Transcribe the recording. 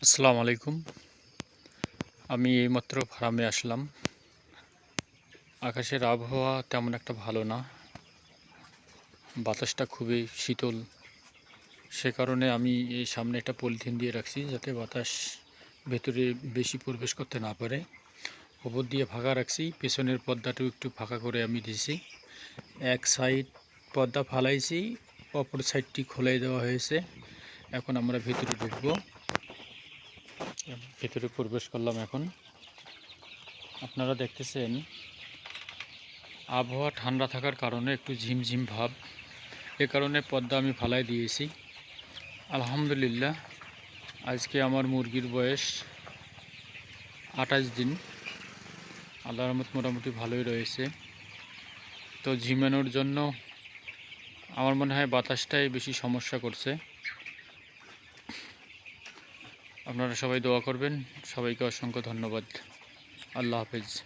আসসালামু আলাইকুম। আমি এইমাত্র ফার্মে আসলাম। আকাশের আবহাওয়া তেমন একটা ভালো না। বাতাসটা খুবই শীতল। সে কারণে আমি এই সামনে একটা পলিথিন দিয়ে রাখছি যাতে বাতাস ভেতরে বেশি প্রবেশ করতে না পারে। ওপর দিয়ে ফাঁকা রাখছি, পেছনের পর্দাটাও একটু ফাঁকা করে আমি দিয়েছি। এক সাইড পর্দা ফালাইছি, অপর সাইডটি খোলাই দেওয়া হয়েছে। এখন আমরা ভেতরে ঢুকবো। ভেতরে প্রবেশ করলাম। এখন আপনারা দেখতেছেন আবহাওয়া ঠান্ডা থাকার কারণে একটু ঝিমঝিম ভাব। এ কারণে পর্দা আমি ফালাই দিয়েছি। আলহামদুলিল্লাহ, আজকে আমার মুরগির বয়স 28 দিন। আল্লাহর রহমত মোটামুটি ভালোই রয়েছে। তো ঝিমানোর জন্য আমার মনে হয় বাতাসটাই বেশি সমস্যা করছে। আপনারা সবাই দোয়া করবেন। সবাইকে অসংখ্য ধন্যবাদ। আল্লাহ হাফেজ।